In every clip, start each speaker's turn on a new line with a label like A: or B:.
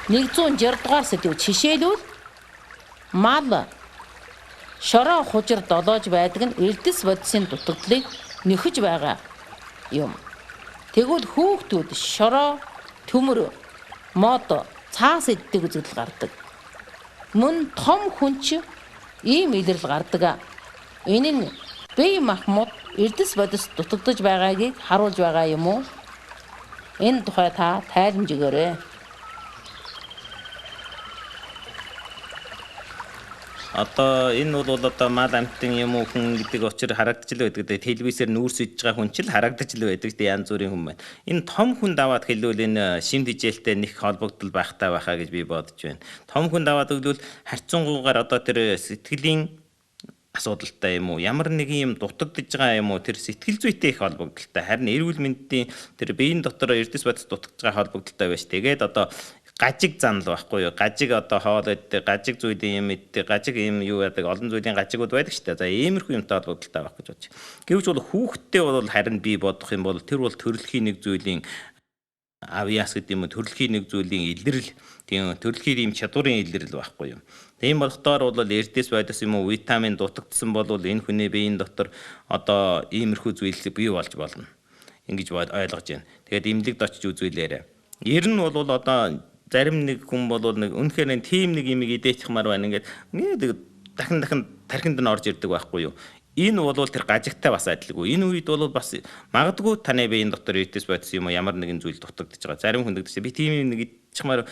A: 160 дугаар сэдв жишээлбэл мал шороо хужир долоож байдаг нь эрдэс бодисын дутагдлыг нөхөж байгаа юм. Тэгвэл хүүхдүүд шороо, төмөр, мод, цаас иддэг үзэгдэл гардаг. Мөн том хүн ч ийм илрэл гардаг. Энэ нь бие махбод эрдэс бодис дутагдж байгаагийг харуулж байгаа юм уу? Энэ тухай та тайлбарж өгөөрэй.
B: Одоо энэ бол одоо мал амтан юм уу хүн гэдэг очир харагдаж л байдаг. Телевизээр нүүрс идж байгаа хүн ч л харагдаж л байдаг. Янз бүрийн хүн байна. Энэ том хүн даваад хэлвэл энэ шинэ хичээлтэй нэг холбогдол байхтай байхаа гэж би бодож байна. Том хүн даваад өгвөл харьцангуйгаар одоо тэр сэтгэлийн асуудалтай юм уу? Ямар нэгэн юм дутагдж байгаа юм уу? Тэр сэтгэл зүйтэй их холбогдолтой. Харин эрүүл мэндийн тэр биеийн дотор эрдэс бодис дутагдж байгаа холбогдолтой байж. Тэгээд одоо гажиг занал байхгүй юу? Гажиг одоо хоол иддэг, гажиг зүйлийн юм иддэг, гажиг юм юу яадаг, олон зүйлийн гажигуд байдаг шүү дээ. За иймэрхүү юмтай холбогдолтой байх гэж бодож. Гэвч бол хүүхдтэй бол харин би бодох юм бол тэр бол төрөлхийн нэг зүйлийн авьяас гэдэг юм уу, төрөлхийн нэг зүйлийн илрэл, тийм төрөлхийн юм чадварын илрэл байхгүй юу? Тийм болохоор бол эрдэс бодис юм уу, витамин дутагдсан бол энэ хүний биеийн дотор одоо иймэрхүү зүйл бий болж болно. Ингэж ойлгож байна. Тэгээд эмнэлэгт очиж үзүүлээрэй. Ер нь бол одоо зарим нэг хүн бол нэг үнэхээр тийм нэг юм идээчихмаар байна. Ингээд дахин тархинд нь орж ирдэг байхгүй юу? Энэ бол тэр гажигтай бас адилгүй. Энэ үед бол бас магадгүй таны биеийн дотор эрдэс бодис юм уу ямар нэгэн зүйл дутагдж байгаа. Зарим хүн гэдэг чинь би тийм нэг идчихмаар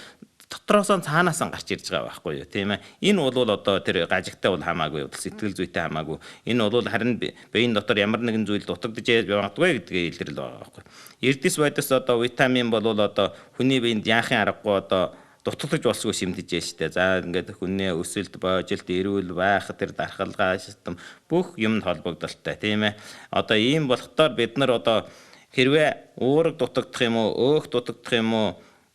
B: дотроос нь цаанаас нь гарч ирж байгаа байхгүй юу? Тийм ээ. Энэ бол одоо тэр гажигтай бол хамаагүй, сэтгэл зүйтэй хамаагүй. Энэ бол харин биеийн дотор ямар нэгэн зүйл дутагдж байгаагүй гэдгийг илэрэл байгаа байхгүй юу? Эрдэс бодис одоо витамин бол одоо хүний биед яахын аргагүй одоо дутагдж болсгүй шимтэж яа штэ. За ингээд хүний өсөлт, боожилт, эрүүл байх, тэр дархалгаа систем бүх юмд холбогдолтой тийм ээ. Одоо ийм болохдоор бид нар одоо хэрвээ уураг дутагдах юм уу, өөх дутагдах юм уу,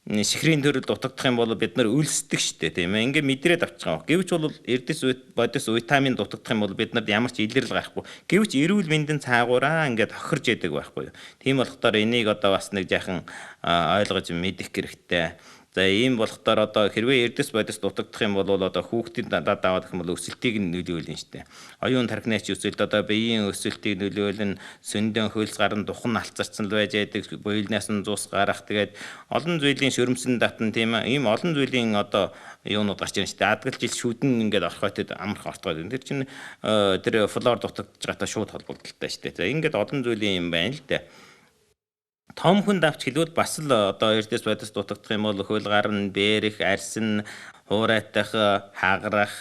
B: шихрийн төрөл дутагдах юм бол бид нар үлсдэг штэ тийм ээ. Ингээ мэдрээд авчихсан. Гэвч бол эрдэс бодис витамин дутагдах юм бол бид нарт ямар ч илрэл гарахгүй. Гэвч эрүүл мэндийн цаагаараа ингээ тохирж яадаг байхгүй юу. Тийм болохоор энийг одоо бас нэг жаахан ойлгож мэдэх хэрэгтэй. За ийм болохоор одоо хэрвээ эрдэс бодис дутагдах юм бол одоо хүүхдийн дадаа даваад гэх юм бол өсөлтийг нь нөлөөлнө штэ. Оюун тархинаач өсөлт одоо биеийн өсөлтийг нөлөөлнө, сөндөн хөлс гарын духан алцарцсан л байж байдаг, буйлнаас нь зус гарах тэгээд олон зүйлийн шөрөмсөн татан тийм ийм олон зүйлийн одоо юунууд гарч ирнэ штэ. Адгал жил шүдэн ингээд орхойд амарх ортгоод. Тэр чинь тэр флор дутагдж байгаатай шууд холбогдолтой штэ. За ингээд олон зүйлийн юм байна л дээ. Том хүн давч хэлвэл бас л одоо эрдэс бодис дутагдах юм бол хөл гарна, бэрэх, арьсан, хуурайтах, хагарах,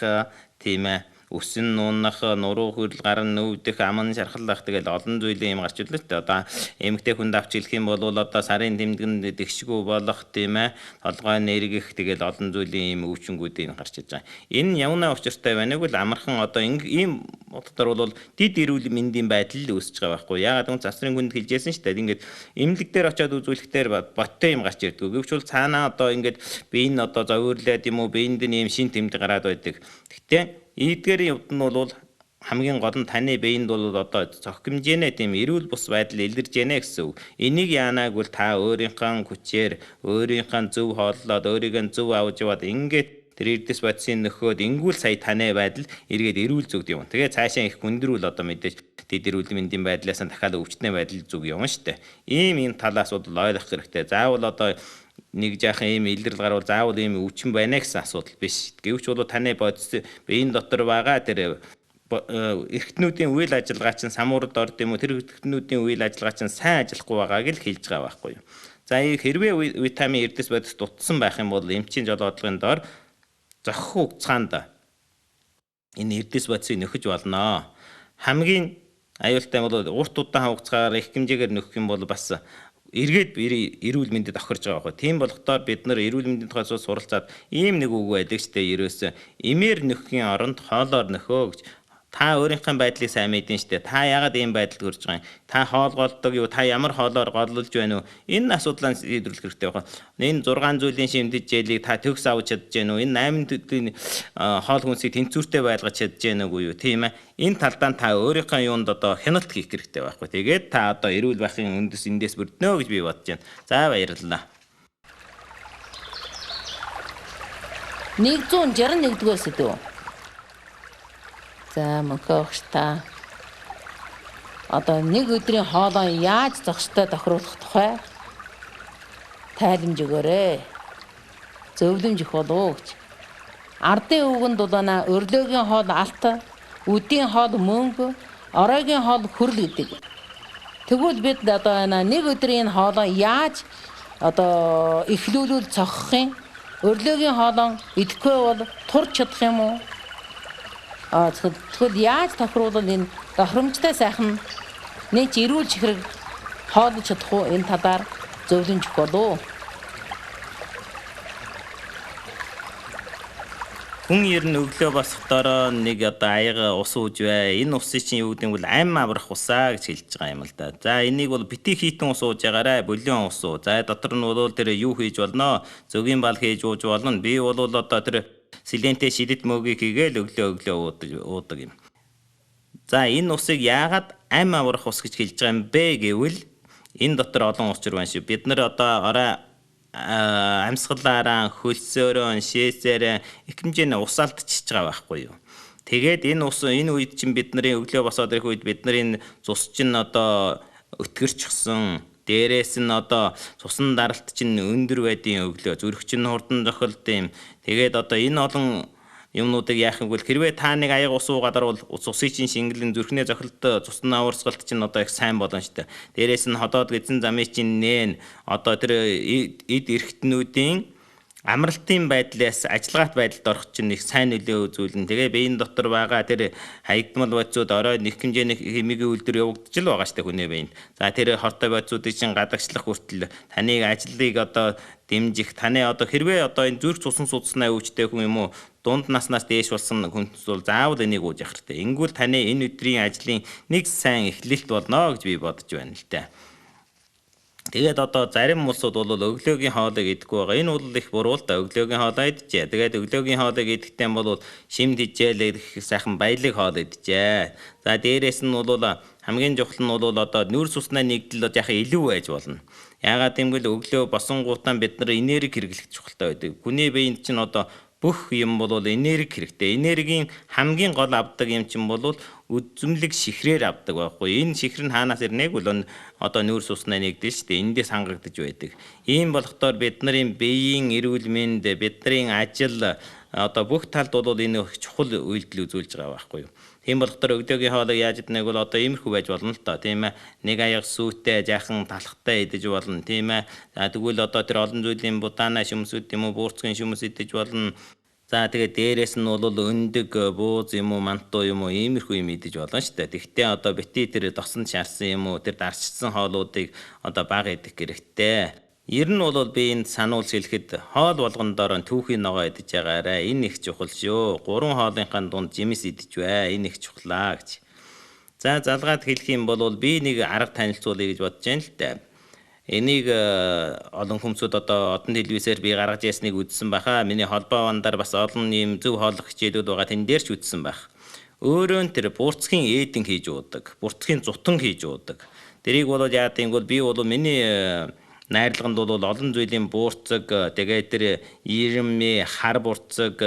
B: тийм ээ, өсөн нуунах, нуруу хөрл гарна, нөвдөх, аман шархаллах тэгэл олон зүйлийн юм гарч ирлээ л дээ. Одоо эмэгтэй хүн давч хэлэх юм бол одоо сарын тэмдгэнд дэгшгүй болох тийм ээ, толгой нэргэх тэгэл олон зүйлийн юм өвчнгүүдийн гарч иж байгаа. Энэ явна учиртай байна гэвэл амархан одоо ийм боддоор бол дид эрүүл мэндийн байдал үүсэж байгаа байхгүй. Яагаад гэвэл засрын хүнд хэлжсэн шүү дээ. Ингээд эмнэлэг дээр очиод үзүүлэхдээ боттой юм гарч ирдэг. Гэвч бол цаанаа одоо ингээд биеийн одоо зовирлаад юм уу, биеинд нь ийм шин тэмдэг гараад байдаг. Гэхдээ ийдгэрийн хувьд нь бол хамгийн гол нь таны биеинд бол одоо цохимжэнэ тийм эрүүл бус байдал илэрж гэнэ гэсэн үг. Энийг яанаг бол та өөрийнхөө хүчээр, өөрийнхөө зөв хооллоод, өөрийгөө зөв авч яваад ингээд тэр эрдэс бодисын нөхөд ингүүл сая таны байдал эргээд эрүүл зүгд юм. Тэгээ цаашаа их хүндрүүл одоо мэдээж дид эрүүл мэндийн байдлаас нь дахиад өвчтний байдал зүг юм штэ. Ийм талаас бол ойлгох хэрэгтэй. Заавал одоо нэг жаахан ийм илрэл гарвал заавал ийм өвчин байна гэсэн асуудал биш. Гэвч бол таны бодис биеийн дотор байгаа тэр эрхтнүүдийн үйл ажиллагаа чинь самуурд орд юм уу, тэр эрхтнүүдийн үйл ажиллагаа чинь сайн ажиллахгүй байгааг л хэлж байгаа байхгүй юу. За хэрвээ витамин эрдэс бодис дутсан байх юм бол эмчийн жолоодлогын доор зохих хугацаанд энэ эрдэс бодисыг нөхөж болно. Хамгийн аюултай бол урт удаан хугацаагаар их хэмжээгээр нөхөх юм бол бас эргээд эрүүл мэндэд тохирж байгаа байхгүй. Тийм болохдоор бид нар эрүүл мэндийн тухай суралцаад ийм нэг үг байдаг ч дээ ерөөсөө эмээр нөххийн оронд хоолоор нөхөө гэж. Та өөрийнхөө байдлыг сайн мэдэн штэ. Та яагаад ийм байдалд хүрж байгаа юм? Та хоол голдог юу? Та ямар хоолоор голлож байна уу? Энэ асуудлаа шийдвэрлэх хэрэгтэй байна. Энэ 6 зүйлийн шимдэж жээлийг та төгс авч чадж байна уу? Энэ 8 төдийн хоол хүнсийг тэнцвэртэй байлгаж чадж байна уу юу? Тийм ээ. Энэ талдаа та өөрийнхөө юунд одоо хяналт хийх хэрэгтэй байхгүй. Тэгээд та одоо эрүүл байхын үндэс эндээс бүрднэ гэж би бодож байна. За баярлалаа.
A: 161-р сэдв. За мөнхөө багш та одоо нэг өдрийн хоолоо яаж зогстой тохируулах тухай тайлбарж өгөөрэй. Зөвлөмж их болов гэж. Ардын үгэнд дулаана өрлөөгийн хоол алт, үдийн хоол мөнгө, оройгийн хоол хүрэл гэдэг. Тэгвэл бид одоо нэг өдрийн хоолоо яаж одоо эхлүүлүүл цохох юм? Өрлөөгийн хоолоо идэхгүй бол турч чадах юм уу? Тэгвэл яаж тохируулбал энэ тохиромжтой сайхан нэг эрүүл чихрэг хоолж чадах уу? Энэ талаар зөвлөмж өгөх болов.
B: Хүн ер нь өглөө босохдоо нэг одоо аяга ус ууж бай. Энэ усыг чинь юу гэдэг нь бол ам аврах усаа гэж хэлж байгаа юм л да. За энийг бол бити хитэн ус ууж байгаарай. Бөлөн ус уу. За дотор нь бол тэр юу хийж болно? Зөгийн бал хийж ууж болно. Би бол одоо тэр силентэй шидэт мөгийг хийгээл өглөө уудаг юм. За энэ усыг яагаад ам аврах ус гэж хэлж байгаа юм бэ гэвэл энэ дотор олон учир байна шүү. Бид нар одоо орой амьсгалаараа, хөлсөөрөө, шээсээрээ их хэмжээний ус алдчихж байгаа байхгүй юу. Тэгээд энэ үед чинь бид нарын өглөө босоод ирэх үед бид нарын цус чинь одоо өтгөрчихсөн. Дээрээс нь одоо цусан даралт чинь өндөр байдгийн өглөө, зүрх чинь хурдан зохилт юм. Тэгээд одоо энэ олон юмнуудыг яах юм бол хэрвээ та нэг аяга ус уугаад бол цусыг чинь шингэлэн зүрхнээ зохилт цусны аварсгалт чинь одоо их сайн болно шүү дээ. Дээрээс нь ходоод эзэн замын чинь нээн одоо тэр эд эрхтнүүдийн амралтын байдлаас ажиллагаат байдалд орох чинь их сайн нөлөө үзүүлнэ. Тэгээ биеийн дотор байгаа тэр хаягдмал бодисууд орой нэг хэмжээний хэмигийн үйлдвэр явагдаж л байгаа шүү дээ хүний биеинд. За тэр хортой бодисуудыг чинь гадагшлах хүртэл таныг ажлыг одоо дэмжих таны одоо хэрвээ одоо энэ зүрх цусан судасны өвчтэй хүн юм уу дунд наснаас дээш болсон хүнс бол заавал энийг ууж явах хэрэгтэй. Ингүүл таны энэ өдрийн ажлын нэг сайн эхлэлт болно гэж би бодож байна л дээ. Тэгээд одоо зарим улсууд бол өглөөгийн хоолыг идэхгүй байгаа. Энэ бол их буруу л да. Өглөөгийн хоолоо идэжээ. Тэгээд өглөөгийн хоолыг идэхдээ бол шимд хижээл их сайхан баялаг хоол идэжээ. За дээрээс нь бол хамгийн чухал нь бол одоо нүүрс усны нэгдэл яхаа илүү байж болно. Яагаад гэвэл өглөө босонгуудаа бид нар энерги хэрэглэх чухалтай байдаг. Хүний биед чинь одоо бүх юм бол энерги хэрэгтэй. Энергийн хамгийн гол авдаг юм чинь бол үзмлэг шихрээр авдаг байхгүй. Энэ шихэр нь хаанаас ирнэг бол одоо нүүрс усны нэгдэл шүү дээ. Эндээс хангагдаж байдаг. Ийм болохоор бид нарын биеийн эрүүл мэнд, бидний ажил одоо бүх талд бол энэ чухал үйлдэл үзүүлж байгаа байхгүй юу. Тийм болохоор өглөөгийн хоолыг яаж идэх бол одоо иймэрхүү байж болно л доо тийм ээ. Нэг аяга сүйтэй, жаахан талхтай идэж болно тийм ээ. За тэгвэл одоо тэр олон зүйлийн будаана шүмсүүд юм уу, буурцгийн шүмс идэж болно. За тэгээд дээрээс нь бол өндөг, бууз юм уу, мантуу юм уу иймэрхүү юм идэж болно шүү дээ. Тэгвэл одоо бити тэр тосонд шаарсан юм уу, тэр дарчсан хоолуудыг одоо бага идэх хэрэгтэй. Ер нь бол би энд сануулж хэлэхэд хоол болгондоор түүхийн ногоо идэж байгаарай. Энэ их чухал шүү. 3 хоолынхаа дунд жимс идэж бай. Энэ их чухлаа гэж. За залгаад хэлэх юм бол би нэг арга танилцуулъя гэж бодож байна л дээ. Энийг олон хүмүүсд одоо одон телевизээр би гаргаж ясныг үзсэн баха. Миний холбоо вандар бас олон юм зөв хооллох хичээлүүд байгаа. Тэн дээр ч үзсэн байх. Өөрөө тэр буурцгийн ээдэн хийж уудаг. Буурцгийн зутан хийж уудаг. Тэрийг бол яагаад гэвэл би бол миний найрлаганд бол олон зүйлийн буурцаг, тэгээд тэр ирэмми, хар буурцаг,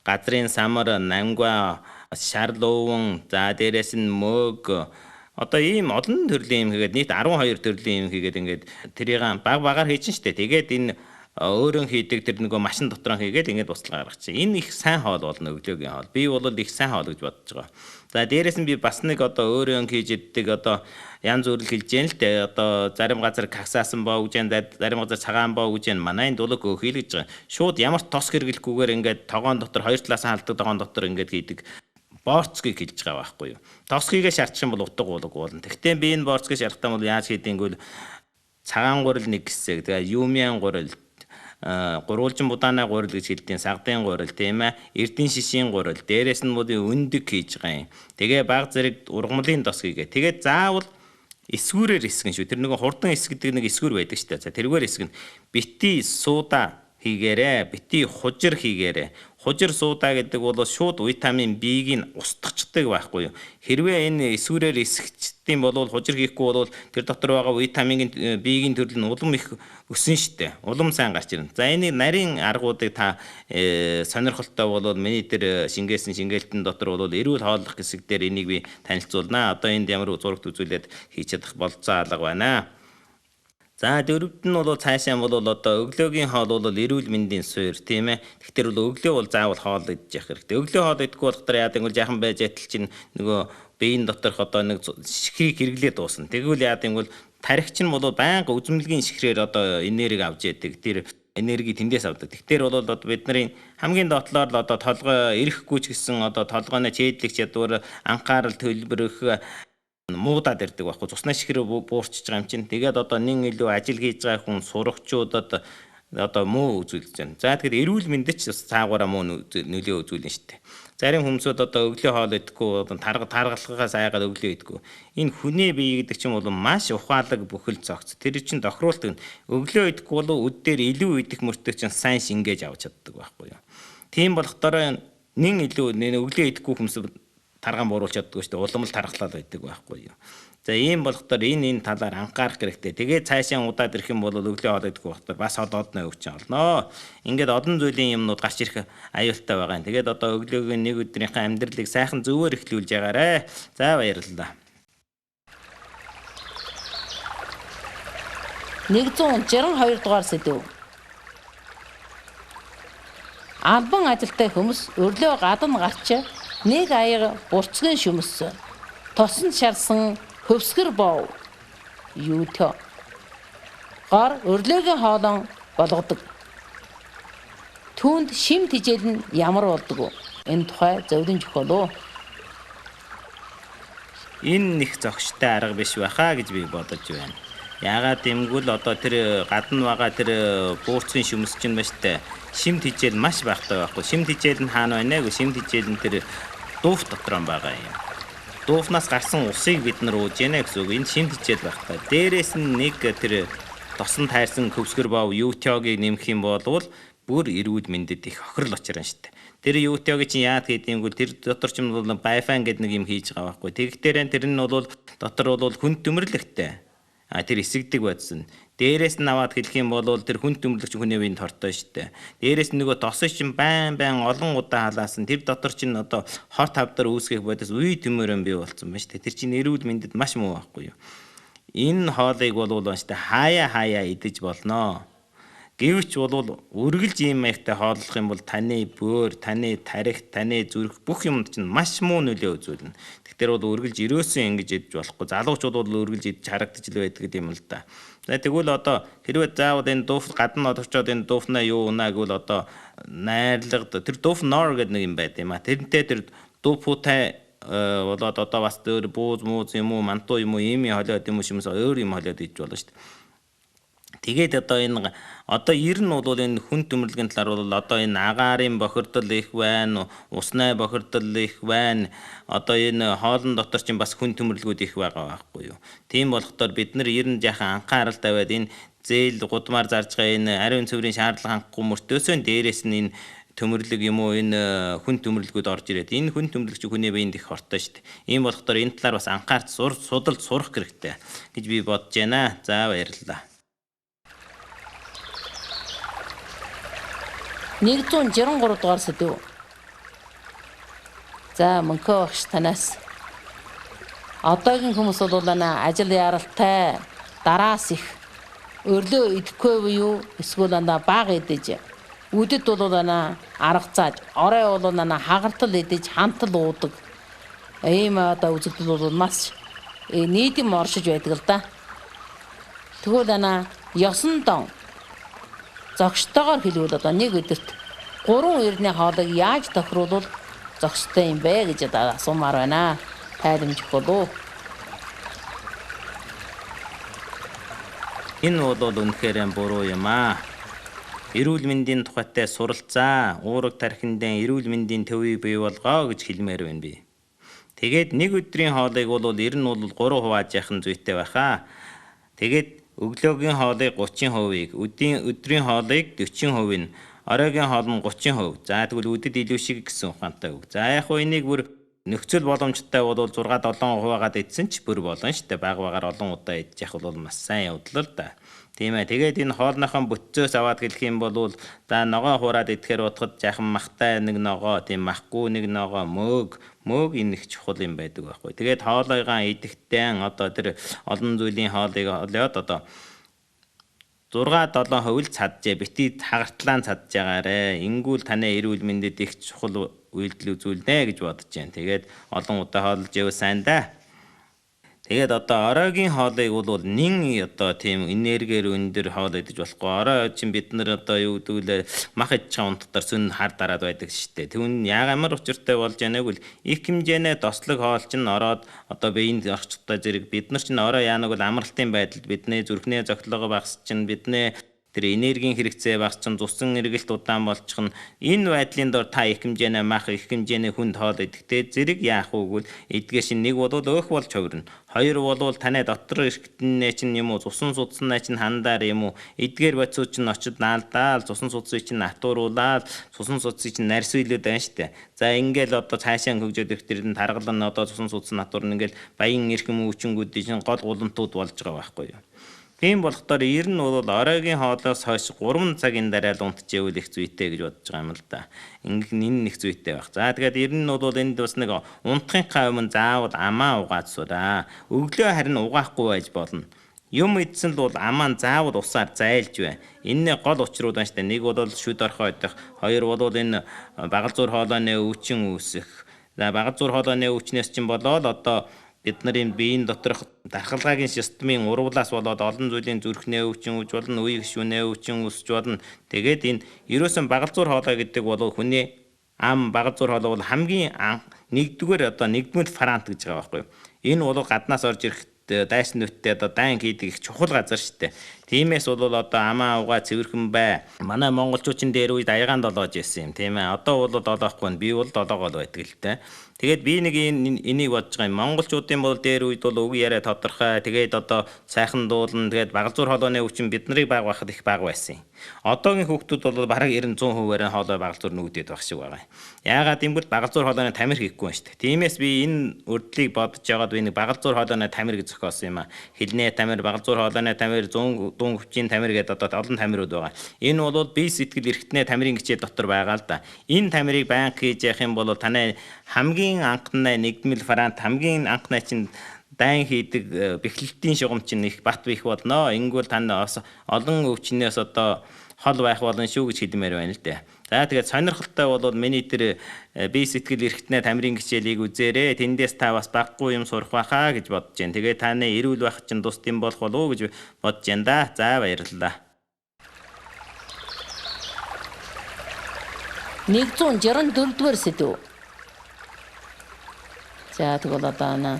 B: газрын самар, намга, шарлуун, за дээрээс нь мөг одоо ийм олон төрлийн юм хийгээд нийт 12 төрлийн юм хийгээд ингээд тэрийг баг-багаар хийж штэ. Тэгээд энэ өөрөө хийдэг тэр нөгөө машин дотор хийгээд ингээд туслага гаргах чинь. Энэ их сайн хоол болно өглөөгийн хоол. Би бол их сайн хоол гэж бодож байгаа. За дээрээс нь би бас нэг одоо өөрөө хийж иддэг одоо янз бүр хэлж яана л дээ. Одоо зарим газар каксаасан боо гэж байна, зарим газар цагаан боо гэж байна. Манай энэ дулаг өөхий л гэж байгаа. Шууд ямар тос хэрэглэхгүйгээр ингээд тогоон дотор хоёр талаас нь халддаг тогоон дотор ингээд хийдэг борцгийг хэлж байгаа байхгүй юу. Тосхийгээ шаардчих юм бол утга уулаг болно. Тэгтээ би энэ борцгийг шаардтаа бол яаж хийдэг гэвэл цагаан гурил нэг хэсэг, тэгээ юмян гурил, гурвуулжин будааны гурил гэж хэлдэг, сагдын гурил тийм ээ, эрдэн шишийн гурил, дээрээс нь модын өндөг хийж байгаа юм. Тэгээ баг зэрэг ургамлын тос хийгээ. Тэгээд заавал эсгүүрээр эсгэн шүү. Тэр нөгөө хурдан эс гэдэг нэг эсгүүр байдаг шүү дээ. За тэргээр эсгэн бити сууда хийгээрээ, бити хужир хийгээрээ. Хужир суудаа гэдэг бол шууд витамин B-ийг устгачдаг байхгүй юу. Хэрвээ энэ эсвэрээр эсгэгчдийн бол хужир хийхгүй бол тэр дотор байгаа витамин B-ийн төрөл нь улам их өсөн штэ. Улам сайн гарч ирнэ. За энэ нарийн аргуудыг та сонирхолтой бол миний тэр шингээсэн шингээлтэн дотор бол эрүүл хооллох хэсэг дээр энийг би танилцуулнаа. Одоо энд ямар зурагт үзүүлээд хийж чадах болцоо алга байна. За дөрөвд нь бол цаашаа бол одоо өглөөгийн хоол бол эрүүл мэндийн суурь тийм ээ. Тэгэхээр бол өглөө бол заавал хоол идэж явах хэрэгтэй. Өглөө хоол идэхгүй болохоор яадаг бол жаахан байж атал чинь нөгөө биеийн доторх одоо нэг шихрийг хэрэглээд дуусна. Тэгвэл яадаг бол тархич нь бол байнга үзмэлгийн шихрээр одоо энерги авч яадаг. Тэр энерги тэндээс авдаг. Тэгэхээр бол одоо бидний хамгийн доотлоор л одоо толгой эрэхгүй ч гэсэн одоо толгойн чийдлэх чадвар, анхаарал төлбөрөх муудаад ирдэг байхгүй. Цусны шихрээ буурчж байгаа юм чинь. Тэгээд одоо нэн илүү ажил хийж байгаа хүн сурагчуудад одоо муу үзүүлж байна. За тэгэхээр эрүүл мэндэд ч цаагаараа муу нөлөө үзүүлнэ шүү дээ. Зарим хүмүүсүүд одоо өглөө хоол идэхгүй, таргалахаас айгаад өглөө идэхгүй. Энэ хүний бие гэдэг чинь бол маш ухаалаг бүхэл зогц. Тэр чинь тохируулдаг. Өглөө идэхгүй бол өд дээр илүү идэх мөртөө чинь сайн шингээж авч чаддаг байхгүй юу. Тийм болохоор нэн илүү өглөө идэхгүй хүмүүс таргаан бууруулж чаддаг шүү дээ. Улам л тархлаад байдаг байхгүй юу. За ийм болохоор энэ талаар анхаарах хэрэгтэй. Тэгээд цаашаа удаад ирэх юм бол өглөө хоол идэхгүй болохоор бас одоодноо өвч олноо. Ингээд олон зүйлийн юмнууд гарч ирэх аюултай байгаа юм. Тэгээд одоо өглөөгийн нэг өдрийнхээ амьдралыг сайхан зөвөр эхлүүлж ягаарэ. За баярлалаа.
A: 162 дугаар сэдв. Албан ажилтай хүмүүс өглөө гадна гарч нэг аяга бурцгийн шүмс тосон шарсан хөвсгөр бов юутё гар өрлөөгийн хоолон болгодог. Түүнд шим тижэл нь ямар болдог вэ? Энэ тухай зөвлөн жохолоо.
B: Энэ нэг зогштой арга биш байхаа гэж би бодож байна. Яагаад гэмгүүл одоо тэр гадна байгаа тэр буурцгийн шүмс чинь ба штэ. Шим тижэл маш багтай байхгүй. Шим тижэл нь хаана байна вэ? Шим тижэл нь тэр дууф дотор байгаа юм. Дууфнаас гарсан усыг бид нар ууж яана гэсэн үг. Энэ шим тижэл багтай. Дээрээс нь нэг тэр тосон тайрсан хөвсгөр бов ютёгийг нэмэх юм бол бүр эрүүл мэндэд их хохирол очирна штэ. Тэр ютёг чинь яад гэдэг юм бол тэр дотор ч юм бол байфан гэдэг нэг юм хийж байгаа байхгүй. Тэгтэрэн тэр нь бол дотор бол хүн төмөрлөгтэй. Тэр эсэгдэг байдсан. Дээрээс нь аваад хэлэх юм бол тэр хүн төмөрлөгч хүний үеийн тортой штэ. Дээрээс нь нөгөө тосч чинь байн олон удаа халаасан. Тэр дотор чинь одоо хот тавдар үүсгэх бодос үе төмөрөн бий болсон байна штэ. Тэр чинь эрүүл мэндэд маш муу байхгүй юу. Энэ хоолыг бол штэ хаяа идэж болноо. Гэвч бол үргэлж ийм маягтай хооллох юм бол таны бөөр, таны тарих, таны зүрх бүх юмд чинь маш муу нөлөө үзүүлнэ. Тэгэхээр бол үргэлж ерөөсөн ингэж идэж болохгүй. Залуучууд бол үргэлж идэж харагдаж л байдаг юм л да. За тэгвэл одоо хэрвээ заавал энэ дууф гадна очоод энэ дууфнаа юу унаа гэвэл одоо найрлага тэр дууф нор гэдэг нэг юм байт юм а. Тэрнтэй тэр дууфуутай болоод одоо бас өөр бууз мууз юм уу, мантуу юм уу, ийм холиод юм уу шимээс өөр юм холиод идэж болно шүү дээ. Тэгээд одоо энэ одоо ер нь бол энэ хүн төмөрлөгийн талаар бол одоо энэ агаарын бохирдол их байна, усны бохирдол их байна. Одоо энэ хоолн дотор чинь бас хүн төмөрлгүүд их байгаа байхгүй юу. Тийм болохоор бид нар ер нь яхан анхаарал тавиад энэ зээл гудмаар зарж байгаа энэ ариун цэврийн шаардлага хангахгүй мөртөөсөө дээрээс нь энэ төмөрлөг юм уу энэ хүн төмөрлгүүд орж ирээд энэ хүн төмөрлөгч хүний биеинд их хортой шүү дээ. Ийм болохоор энэ талаар бас анхаарч судалж сурах хэрэгтэй гэж би бодож байна. За баярлалаа.
A: 163 дугаар сэдв. За мөнхөө багш танаас одоогийн хүмүүс бол ажил яралтай дараас их өрлөө идэхгүй буюу эсвэл бага идэж үдэд бол арга зааж орой бол хагартал идэж хантал уудаг. Ийм одоо үзэгдэл бол маш нийтэм оршиж байдаг л да. Тэгвэл ёсон дон зогштойгоор хэлвэл одоо нэг өдөрт 3 эрдний хоолыг яаж тохируулбал зогстой юм бэ гэж асуумаар байна. Тайлбарлаж болов.
B: Энэ бол үнэхээр буруу юм аа. Эрүүл мэндийн тухайтай суралцаа, уурга тархиндээ эрүүл мэндийн төвийг бий болгоо гэж хэлмээр байна би. Тэгээд нэг өдрийн хоолыг бол ер нь бол 3 хувааж яхан зүйтэй байхаа. Тэгээд өглөөгийн хоолыг 30%-ийг, өдрийн хоолыг 40%-ийг оройгийн хоол нь 30%. За тэгвэл үдэд илүү шиг гэсэн ухаантай үг. За яг хөө энийг бүр нөхцөл боломжтой бол 6-7% хагаад идсэн ч бүр болно шүү дээ. Багаар олон удаа идэж явах бол маш сайн явдал л да. Тийм ээ. Тэгээд энэ хоолныхон бүтцөөс аваад хэлэх юм бол за ногоо хуураад идэхээр утгад жаахан махтай нэг ногоо, тийм махгүй нэг ногоо, мөөг энэ их чухал юм байдаг байхгүй. Тэгээд хоолойгоо идэхдээ одоо тэр олон зүйлийн хоолыг олоод одоо 6-7% л цаджээ. Бити хагартлаан цадж байгаарэ. Ингүүл таны эрүүл мэндэд их чухал үйлдэл үзүүлнэ гэж бодож байна. Тэгээд олон удаа хоолж яв сайн да. Тэгээд одоо оройгийн хоолыг бол нин одоо тийм энергиэр өндөр хоол идэж болохгүй. Орой чинь бид нар одоо юу гэдэг вэ? Мах идэж байгаа унтдаар сүн хар дараад байдаг шүү дээ. Түүн ямар учиртай болж байгааг бол их хэмжээний тослог хоол чинь ороод одоо биеинд орчтой зэрэг бид нар чинь орой яанаг бол амралтын байдалд бидний зүрхний цогцлогоо багасч чинь бидний тэр энергийн хэрэгцээ багасч чинь цусан эргэлт удаан болчих нь энэ байдлын дор та их хэмжээний мах их хэмжээний хүнд хоол идэхдээ зэрэг яах вэ гэвэл эдгээр шин нэг бол өөх болж хувирна. Хоёр бол таны дотор эргэтнээ чинь юм уу цусан судснаа чинь хандар юм уу эдгээр бодисууд чинь очид наалдаал цусан судсыг чинь натууруулаад цусан судсыг чинь нарсвилээд байна штэ. За ингээл одоо цаашаа хөгжөөд ирэхдээ нь таргалан одоо цусан судс натуурна ингээл баян эрхэм өвчнгүүдийн чинь гол гулантууд болж байгаа байхгүй юу. Тийм болохоор ер нь бол оройгийн хоолоос хойш 3 цагийн дараа л унтчихвэл их зүйтэй гэж бодож байгаа юм л да. Энэ их зүйтэй байх. За тэгээд ер нь бол энд бас нэг унтахынхаа өмнө заавал амаа угаад сураа. Өглөө харин угаахгүй байж болно. Юм идсэн л бол амаа заавал усаар зайлж бай. Энэ гол учрууд байна штэ. Нэг бол шүд орхоо идэх, хоёр бол энэ багал зур хоолойны өвчин үүсэх. За багал зур хоолойны өвчнөөс чинь болоод одоо бид нарын биеийн доторх дархалгаагийн системийн урвалаас болоод олон зүйлийн зүрхнээ өвчин үүж болно, үе гишүүнээ өвчин үүсч болно. Тэгээд энэ ерөөсөн багал зур хоолой гэдэг бол хүний ам багал зур хоолой бол хамгийн нэгдүгээр одоо нэгдмэл фарант гэж байгаа байхгүй юу. Энэ бол гаднаас орж ирэх дайсан нүттэй одоо дайн хийдэг их чухал газар шүү дээ. Тиймээс бол одоо амаа угаа цэвэрхэн бай. Манай монголчууд чинь дээр үед аягаан долоож байсан юм тийм ээ. Одоо бол долоохгүй би бол долоогоо л байдаг л дээ. Тэгээд би нэг энийг бодож байгаа юм. Монголчуудын бол дээр үед бол үг яриа тодорхой. Тэгээд одоо сайхан дуулна. Тэгээд багал зур хоолойны өвчин биднийг баг байхад их баг байсан юм. Одоогийн хүүхдүүд бол бараг 90-100%-аар хоолой багал зур нүгдээд байх шиг байгаа. Яагаад гэвэл багал зур хоолойны тамир хийхгүй байна шүү дээ. Тиймээс би энэ урдлыг бодож байгаад би нэг багал зур хоолойны тамир гэж зохиосон юм а. Хилний тамир, багал зур хоолойны тамир, дуун хүчийн тамир гэдэг одоо олон тамирууд байгаа. Энэ бол бие сэтгэл эрхтний тамирын хичээл дотор байгаа л да. Энэ тамирыг байнга хийж явах юм бол таны хамгийн анхны нэгдмэл фарант хамгийн анхны чинь дайн хийдэг бэхлэлтийн шугам чинь их бат бих болно. Ингэвэл тань олон өвчнөөс одоо хол байх болно шүү гэж хэлмээр байна л дээ. За тэгээд сонирхолтой бол миний тэр бие сэтгэл эрхтний тамирын хичээлийг үзээрэй. Тэндээс та бас баггүй юм сурах байхаа гэж бодож байна. Тэгээд таны эрүүл байх чинь тус юм болох болов уу гэж бодож байна да. За баярлалаа.
A: 164-р сэдв. За тэгвэл одоо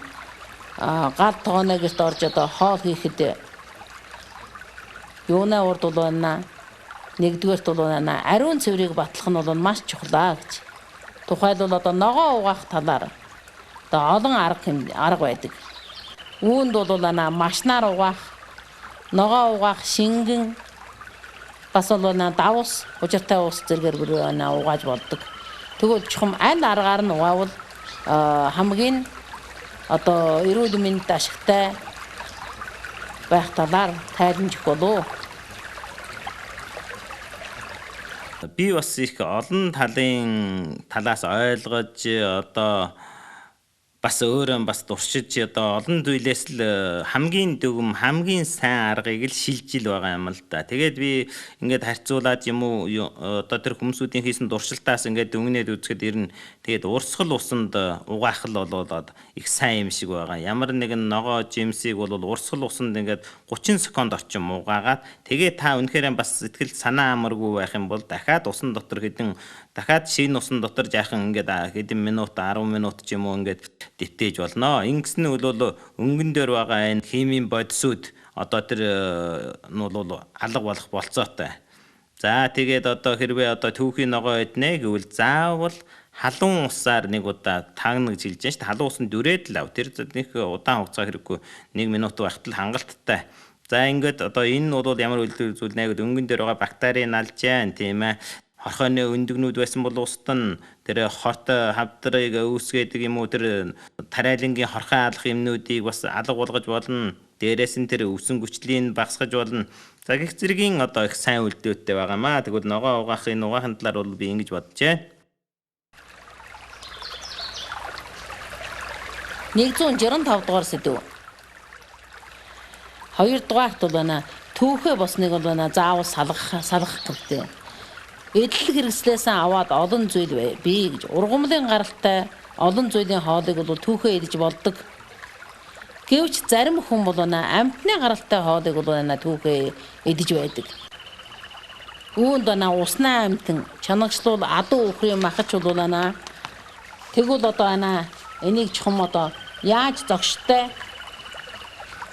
A: гал тооны гэрт орж одоо хоол хийхэд юунаа урд бол байна. Нэгдүгээрт бол ариун цэврийг батлах нь бол маш чухлаа гэж. Тухайлбал одоо ногоо угаах талаар одоо олон арга байдаг. Үүнд бол машнаар угаах, ногоо угаах, шингэн бас бол давус, учиртай ус зэргээр угааж болдог. Тэгвэл чухам аль аргаар нь угаавал хамгийн одоо эрүүл мэндэд ашигтай байх талаар тайлбарж болов.
B: Би бас их олон талаас ойлгож одоо бас өөрөө бас туршиж одоо олон зүйлээс л хамгийн дүгм хамгийн сайн аргыг л шилжил байгаа юм л да. Тэгээд би ингээд харьцуулаад юм уу одоо тэр хүмүүсүүдийн хийсэн дуршилтаас ингээд дүгнээд үзэхэд ирнэ. Тэгээд урсгал усанд угаах л болоод их сайн юм шиг байгаа. Ямар нэгэн ногоо жимсийг бол урсгал усанд ингээд 30 секунд орчим угаагаад тэгээд та үнэхээр бас сэтгэл санаа амаргүй байх юм бол дахиад усан дотор дахиад шинэ усан дотор жаахан ингээд хэдэн минут 10 минут ч юм уу ингээд дитээж болно. Ингэсэн нь бол өнгөн дээр байгаа энэ химийн бодисууд одоо тэр нь бол алга болох болцоотой. За тэгээд одоо хэрвээ одоо түүхийн ногоо иднэ гэвэл заавал халуун усаар нэг удаа тагна гэж хэлж байна шүү дээ. Халуун усанд дүрээд л ав. Тэр нэг удаан хугацаа хэрэггүй 1 минут байхад л хангалттай. За ингээд одоо энэ нь бол ямар үйлдэл үзүүлнэ гэдэг өнгөн дээр байгаа бактерийг алж яан тийм ээ. хорхойны өндөгнүүд байсан бол устд нь тэр хот хавдрыг үүсгээд юм уу тэр тариалангийн хорхой алах юмнуудыг бас алга болгож болно. Дээрээс нь тэр өвсөн хүчлийн багасгаж болно. За гэх зэргийн одоо их сайн үлдээвтэй байгаамаа. Тэгвэл ногоо угаахын угаахын талаар бол би ингэж боджээ.
A: 165 дугаар сэдв. 2 дугаарт бол байна түүхээ босныг бол байна заавал салгах хэрэгтэй. Эдлэг хэрэгслээс аваад олон зүйл бий гэж ургамлын гаралтай олон зүйлийн хоолыг бол түүхээ идэж болдог. Гэвч зарим хүн бол амьтны гаралтай хоолыг бол түүхээ идэж байдаг. Үүнд уснаа амьтан чанагчлуул адуу өхрийн махач бол тэгвэл одоо энийг чухам одоо яаж зогштой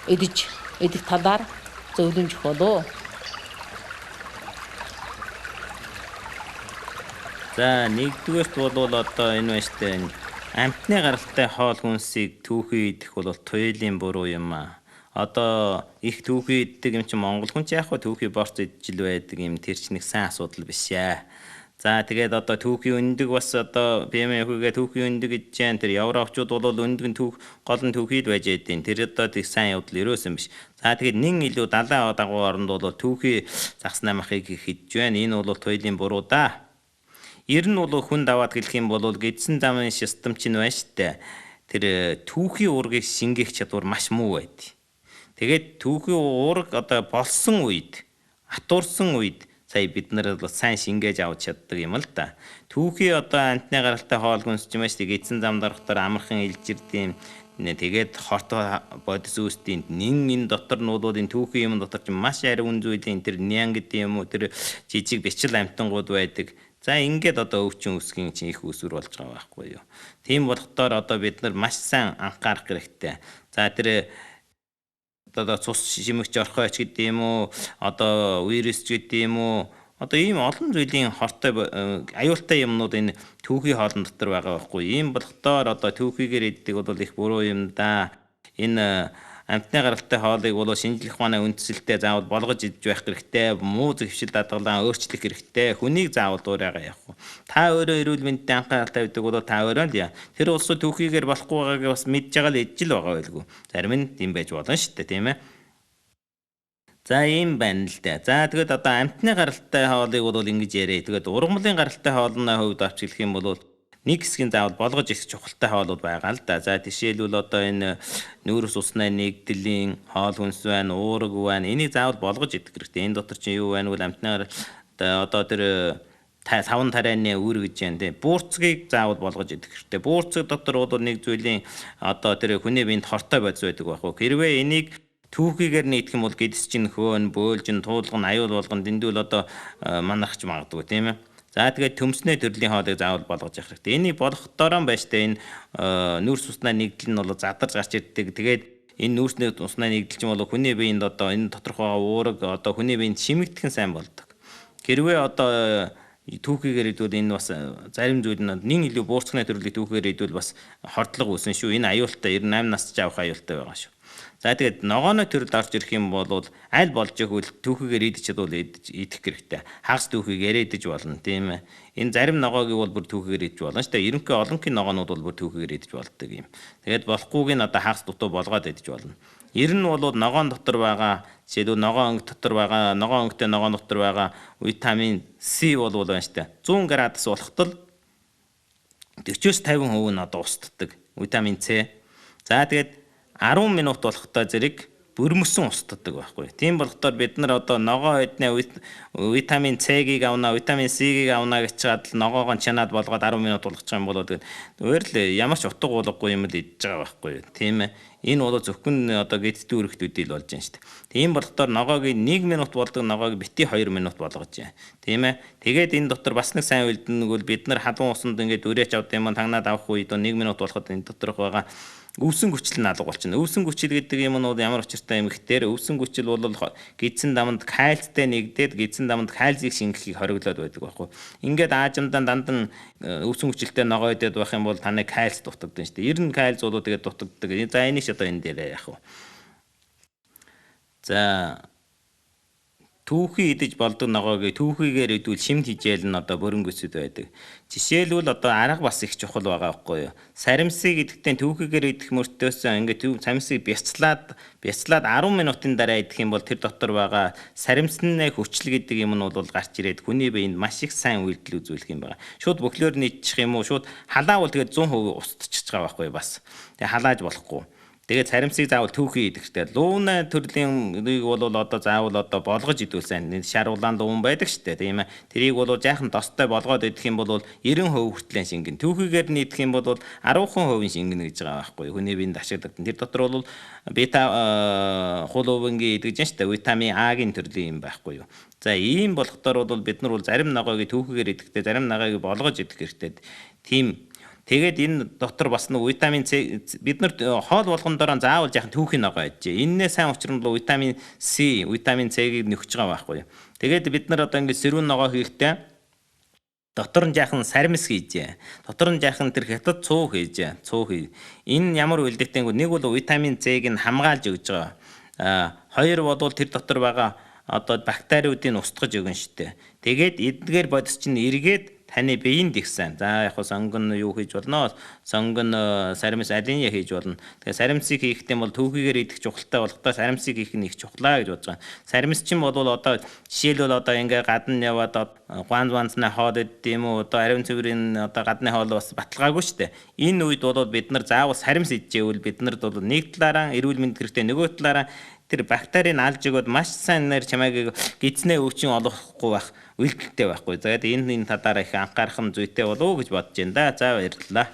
A: идэх талаар зөвлөмж өгөө.
B: За нэгдүгээрт бол одоо энэ байна штэ амьтны гаралтай хоол хүнсийг түүхий идэх бол туйлын буруу юм аа. Одоо их түүхий иддэг юм чи монгол хүн ч яг хөө түүхий борц идэж л байдаг юм тэр чинь нэг сайн асуудал биш ээ. За тэгээд одоо түүхий өндөг бас одоо БМХ-гээ түүхий өндөг гэж जैन тэр Европчууд бол өндөг нь гол нь түүхийд байж байдیں۔ Тэр одоо их сайн явдал ерөөсөн биш. За тэгээд нэн илүү 70 дагуу оронд бол түүхий загснаа махыг хийж байна. Энэ бол туйлын буруу да. Ер нь бол хүн даваад хэлэх юм бол гидсэн замын систем чинь байна штэ. Тэр түүхий уургийг шингээх чадвар маш муу байд. Тэгээд түүхий уураг одоо болсон үед, атуурсан үед сая бид нар бол сайн шингээж авч чаддаг юм л да. Түүхий одоо амьтны гаралтай хоол хүнс ч юм аа штэ гидсэн зам дарахтаар амархан илжирдэм. Тэгээд хортой бодис үүсдийн энэ дотор нь бол энэ түүхий юм дотор ч маш ариун зүйлийн тэр нян гэдэг юм уу тэр жижиг бичил амьтангууд байдаг. За ингээд одоо өвчин үсгийн чинь их үсвэр болж байгаа байхгүй юу. Тийм болохоор одоо бид нар маш сайн анхаарах хэрэгтэй. За тэр одоо цус шимэгч орхойч гэдэг юм уу, одоо вирус гэдэг юм уу, одоо ийм олон зүйлийн хортой аюултай юмнууд энэ түүхий хоолн дотор байгаа байхгүй. Ийм болохоор одоо түүхийгээр иддэг бол их буруу юм да. Энэ амьтны гаралтай хоолыг бол шинжлэх ухааны үндсэлтэй заавал болгож идэж байх хэрэгтэй. Муу зэвшил даатгалаа өөрчлөх хэрэгтэй. Хүнийг заавал дуурайгаа явах уу. Та өөрөө эрүүл мэндэд анхаарал тавьдаг бол та өөрөө л яа. Тэр улсууд түүхийгээр болохгүй байгааг бас мэдж байгаа л ижил байгаа байлгүй. Зарим нь тийм байж болно шүү дээ, тийм ээ. За ийм байна л дээ. За тэгээд одоо амьтны гаралтай хоолыг бол ингэж яриа. Тэгээд ургамлын гаралтай хоолны хувьд авч хэлэх юм бол нэг хэсгийн заавал болгож их чухалтай хоолууд байгаа л да. За жишээлбэл одоо энэ нүүрс уснаа нэгдлийн хоол хүнс байна, уураг байна. Энийг заавал болгож идэх хэрэгтэй. Энэ дотор чинь юу байна вэ? Амьтнаар одоо тэр савн тарианы үр гэж байна тийм. Буурцгийг заавал болгож идэх хэрэгтэй. Буурцэг дотор бол нэг зүйлийн одоо тэр хүний биед хортой бодис байдаг байхгүй. Хэрвээ энийг түүхийгээр нийтэх юм бол гэдс чинь хөөн, бөөлжин, туулган, аюул болгон дэндүүл одоо манарч магадгүй тийм ээ. За тэгээд төмснөө төрлийн хоолыг заавал болгож явах хэрэгтэй. Энийг болгохдоо байж та энэ нүүрс уснаа нэгдэл нь бол задарч гарч ирдэг. Тэгээд энэ нүүрс уснаа нэгдэл чинь бол хүний биед одоо энэ доторх байгаа уураг одоо хүний биед шимэгдэх нь сайн болдог. Хэрвээ одоо түүхийгээр идвэл энэ бас зарим зүйл нь нэг илүү буурцгны төрлийн түүхийгээр идвэл бас хордлого үүснэ шүү. Энэ аюултай 98 нас ч авах аюултай байгаа шүү. За тэгээд ногооны төрөлд орж ирэх юм бол аль болж игэл түүхийгээр идэж чадвал идэх хэрэгтэй. Хагас түүхийгээр идэж болно тийм ээ. Энэ зарим ногоогийг бол бүр түүхийгээр идэж болно шүү дээ. Ерөнхий олонхын ногоонууд бол бүр түүхийгээр идэж болдог юм. Тэгээд болохгүйг нь одоо хагас дутуу болгоод идэж болно. Ер нь бол ногоон дотор байгаа жишээлбэл ногоон онг дотор байгаа ногоон онгтой ногоон дотор байгаа витамин С бол байна шүү дээ. 100 градус болохтол 40-50% нь одоо устддаг витамин С. За тэгээд 10 минут болохтой зэрэг бүрмөсөн устддаг байхгүй. Тийм болохоор бид нар одоо ногоо эднэ витамин С-ийг авна, витамин С-ийг авна гэж чад ногоогоо чанаад болгоод 10 минут болгочих юм бол тэгээд өөр л ямар ч утга уулгагүй юм л идэж байгаа байхгүй. Тийм ээ. Энэ бол зөвхөн одоо гэдэгт үргэлжлүүлэлт болж байна шүү дээ. Тийм болохоор ногоог 1 минут болдог ногоог бити 2 минут болгож байна. Тийм ээ. Тэгээд энэ дотор бас нэг сайн үйлдэл нэг бол бид нар халуун усанд ингээд үрээч авд юм тагнаад авах үед 1 минут болоход энэ доторх байгаа өвсөн хүчил нь алга болчихно. Өвсөн хүчил гэдэг юм нь ямар учиртай юм гэхээр өвсөн хүчил бол гидсэн даманд кальцтэй нэгдээд гидсэн даманд кальцийг шингэхийг хориглоод байдаг байхгүй. Ингээд аажимдаа дандан өвсөн хүчилтэй ногоо идээд байх юм бол таны кальц дутагдана шүү дээ. Ер нь кальц бол тэгээд дутагддаг. За энийг одоо энэ дээр яах вэ? За түүхий идэж болдог ногоог түүхийгээр идвэл шимт хижээл нь одоо бөрөнгөсөд байдаг. Жишээлбэл одоо арга бас их чухал байгаа байхгүй юу? Саримсыг идэхдээ түүхийгээр идэх мөртөөс ингээд саримсыг бяцлаад 10 минутын дараа идэх юм бол тэр дотор байгаа саримсны хүчил гэдэг юм нь бол гарч ирээд хүний биед маш их сайн үйлдэл үзүүлэх юм байна. Шууд бөклөөр нийцчих юм уу? Шууд халаавал тэгээд 100% устчихж байгаа байхгүй юу бас. Тэгээ халааж болохгүй. Тэгээд саримсыг заавал түүхий идэх хэрэгтэй. Лууна төрлийн бол одоо заавал одоо болгож идүүлсэн. Шар улаан луун байдаг шүү дээ. Тийм ээ. Тэрийг бол жаахан тостой болгоод идэх юм бол 90% хүртэл шингэн. Түүхийгээр нь идэх юм бол 10% шингэнэ гэж байгаа байхгүй. Хүний биед ашигладаг. Тэр дотор бол бета хулуувангийн идэж шүү дээ. Витамин А-гийн төрлийн юм байхгүй юу. За ийм болохдоор бол бид нар бол зарим ногоог түүхийгээр идэхдээ зарим ногоог болгож идэх хэрэгтэй. Тийм. Тэгээд энэ дотор бас нэг витамин С бид нар хоол болгондороо заавал яхан түүхийн ногоо ижээ. Эннээ сайн учир нь витамин С, витамин С-ийг нөхөж байгаа байхгүй юу. Тэгээд бид нар одоо ингэ сэрүүн ногоо хийхдээ дотор нь яхан саримс хийжээ. Дотор нь яхан тэр хятад цуу хийжээ. Цуу хий. Энэ ямар үлдээтэй нэг бол витамин С-г нь хамгаалж өгж байгаа. Хоёр бол тэр дотор байгаа одоо бактериудыг устгаж өгнө штэ. Тэгээд эдгээр бодис чинь эргээд таны биеинд ихсэн. За яг хөө сонгон юу хийж болно? Сонгон саримс алиня хийж болно. Тэгээ саримсыг хийхдээ бол түүхийгээр идэх чухалтай болохдоо саримсыг хийх нь их чухлаа гэж бодож байгаа. Саримс чинь бол одоо жишээлбэл одоо ингээ гадна яваад гуанзны хоол идэх юм уу? Одоо ариун цэврийн одоо гадны хоол бас баталгаагүй шүү дээ. Энэ үед бол бид нар заавал саримс идчихвэл бид нарт бол нэг талаараа эрүүл мэнд хэрэгтэй, нөгөө талаараа тэр бактерийг алж өгөөд маш сайн нэр чамайг гидснээ өвчин олохгүй байх үйлдэлтэй байхгүй. За энэ талаараа их анхаарах нь зүйтэй болов уу гэж бодож байна да. За баярлалаа.